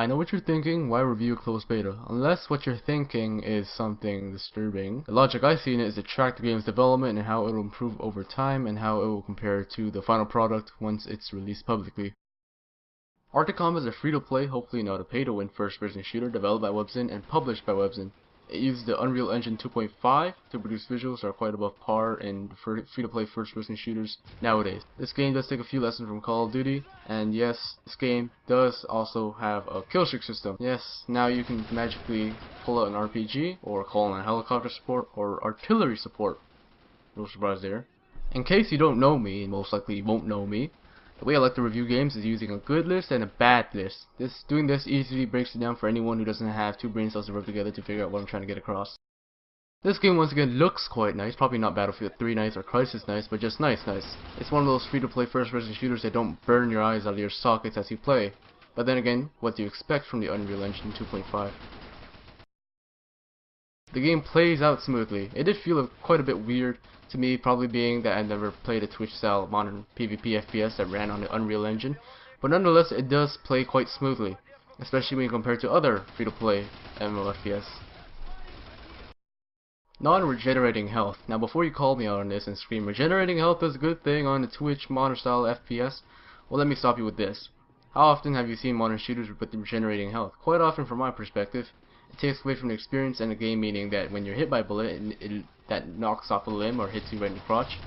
I know what you're thinking, why review a closed beta? Unless what you're thinking is something disturbing. The logic I see in it is to track the game's development and how it will improve over time and how it will compare to the final product once it's released publicly. Arctic Combat is a free-to-play, hopefully not a pay-to-win first-person shooter developed by Webzen and published by Webzen. It uses the Unreal Engine 2.5 to produce visuals that are quite above par in free-to-play first-person shooters nowadays. This game does take a few lessons from Call of Duty, and yes, this game does also have a killstreak system. Yes, now you can magically pull out an RPG, or call on helicopter support, or artillery support. No surprise there. In case you don't know me, and most likely you won't know me, the way I like to review games is using a good list and a bad list. Doing this easily breaks it down for anyone who doesn't have two brain cells to work together to figure out what I'm trying to get across. This game once again looks quite nice, probably not Battlefield 3 nice or Crisis nice, but just nice. It's one of those free-to-play first-person shooters that don't burn your eyes out of your sockets as you play. But then again, what do you expect from the Unreal Engine 2.5? The game plays out smoothly. It did feel quite a bit weird to me, probably being that I never played a Twitch-style modern PvP FPS that ran on the Unreal Engine, but nonetheless it does play quite smoothly, especially when compared to other free-to-play MMOFPS. Non-regenerating health. Now before you call me out on this and scream, regenerating health is a good thing on the Twitch modern-style FPS, well, let me stop you with this. How often have you seen modern shooters with regenerating health? Quite often from my perspective. It takes away from the experience in the game, meaning that when you're hit by a bullet and that knocks off a limb or hits you right in the crotch,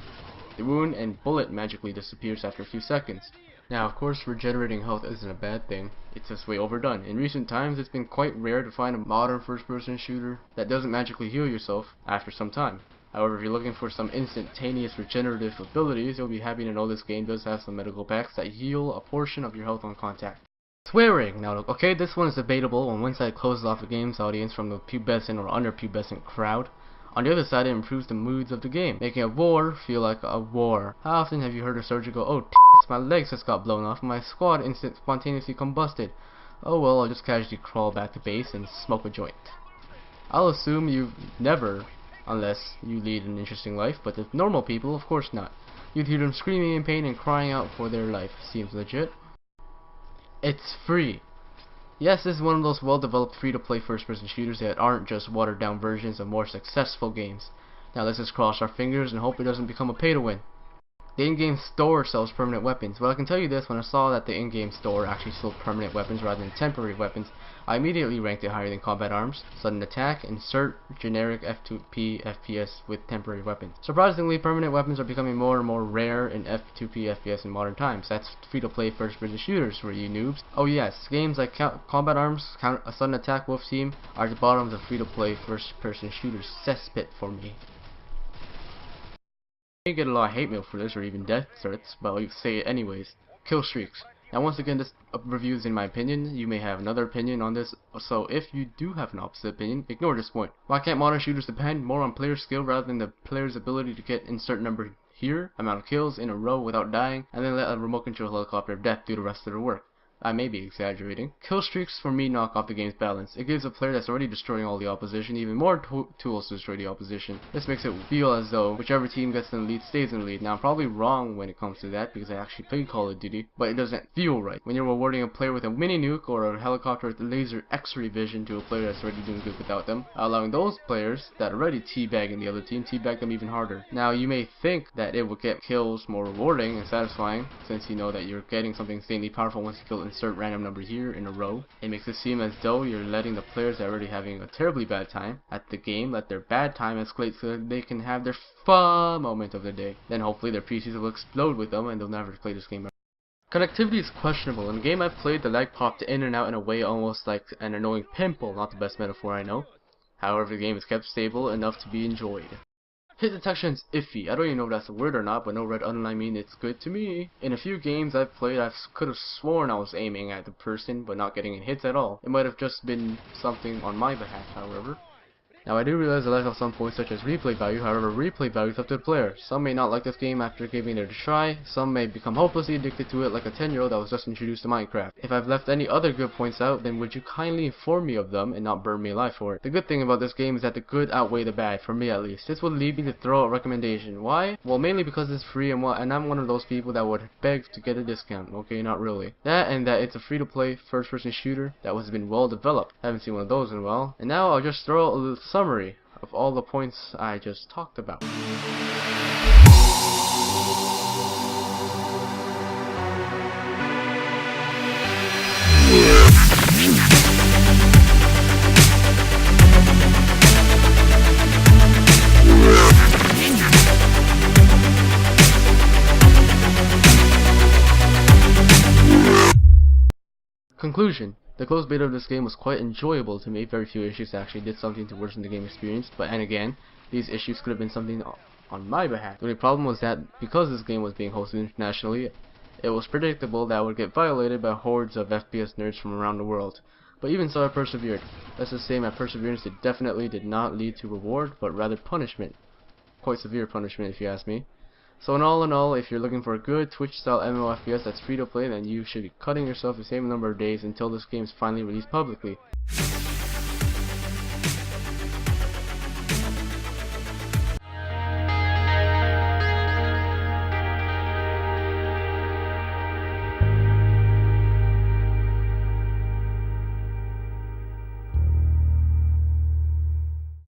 the wound and bullet magically disappears after a few seconds. Now of course regenerating health isn't a bad thing, it's just way overdone. In recent times it's been quite rare to find a modern first-person shooter that doesn't magically heal yourself after some time. However, if you're looking for some instantaneous regenerative abilities, you'll be happy to know this game does have some medical packs that heal a portion of your health on contact. Swearing. Now, okay, this one is debatable. On one side, it closes off the game's audience from the pubescent or under-pubescent crowd. On the other side, it improves the moods of the game, making a war feel like a war. How often have you heard a soldier go, "Oh, my legs just got blown off, my squad spontaneously combusted. Oh well, I'll just casually crawl back to base and smoke a joint." I'll assume you've never, unless you lead an interesting life, but the normal people, of course not. You'd hear them screaming in pain and crying out for their life. Seems legit. It's free. Yes, this is one of those well-developed free-to-play first-person shooters that aren't just watered-down versions of more successful games. Now let's just cross our fingers and hope it doesn't become a pay-to-win. The in-game store sells permanent weapons. Well, I can tell you this, when I saw that the in-game store actually sold permanent weapons rather than temporary weapons, I immediately ranked it higher than combat arms, sudden attack, insert generic F2P FPS with temporary weapons. Surprisingly, permanent weapons are becoming more and more rare in F2P FPS in modern times. That's free-to-play first-person shooters for you noobs. Oh yes, games like Combat Arms, Sudden Attack, Wolf Team are the bottoms of free-to-play first-person shooters cesspit for me. You get a lot of hate mail for this, or even death threats, but I'll say it anyways. Kill streaks. Now once again, this review is in my opinion. You may have another opinion on this, so if you do have an opposite opinion, ignore this point. Why can't modern shooters depend more on player skill rather than the player's ability to get insert number here, amount of kills in a row without dying, and then let a remote control helicopter of death do the rest of the work? I may be exaggerating. Kill streaks for me knock off the game's balance. It gives a player that's already destroying all the opposition even more tools to destroy the opposition. This makes it feel as though whichever team gets in the lead stays in the lead. Now I'm probably wrong when it comes to that because I actually played Call of Duty, but it doesn't feel right. When you're rewarding a player with a mini nuke or a helicopter with laser X-ray vision to a player that's already doing good without them, allowing those players that are already teabagging the other team teabag them even harder. Now you may think that it would get kills more rewarding and satisfying since you know that you're getting something insanely powerful once you kill insert random number here in a row. It makes it seem as though you're letting the players that are already having a terribly bad time at the game let their bad time escalate so that they can have their fun moment of the day. Then hopefully their PCs will explode with them and they'll never play this game. Connectivity is questionable. In the game I've played, the lag popped in and out in a way almost like an annoying pimple, not the best metaphor I know. However, the game is kept stable enough to be enjoyed. Hit detection is iffy. I don't even know if that's a word or not, but no red underline means it's good to me. In a few games I've played, I could have sworn I was aiming at the person, but not getting hits at all. It might have just been something on my behalf, however. Now I do realize I left off some points such as replay value, however replay value is up to the player. Some may not like this game after giving it a try, some may become hopelessly addicted to it like a 10-year-old that was just introduced to Minecraft. If I've left any other good points out, then would you kindly inform me of them and not burn me alive for it. The good thing about this game is that the good outweigh the bad, for me at least. This would lead me to throw out a recommendation. Why? Well, mainly because it's free and I'm one of those people that would beg to get a discount. Okay, not really. That and that it's a free-to-play first-person shooter that has been well developed. I haven't seen one of those in a while. And now I'll just throw out a little summary of all the points I just talked about. Conclusion. The closed beta of this game was quite enjoyable to me. Very few issues actually did something to worsen the game experience, but and again, these issues could have been something on my behalf. The only problem was that because this game was being hosted internationally, it was predictable that I would get violated by hordes of FPS nerds from around the world. But even so, I persevered. Let's just say my perseverance definitely did not lead to reward, but rather punishment. Quite severe punishment if you ask me. So in all, if you're looking for a good Twitch-style MMO FPS that's free to play, then you should be cutting yourself the same number of days until this game is finally released publicly.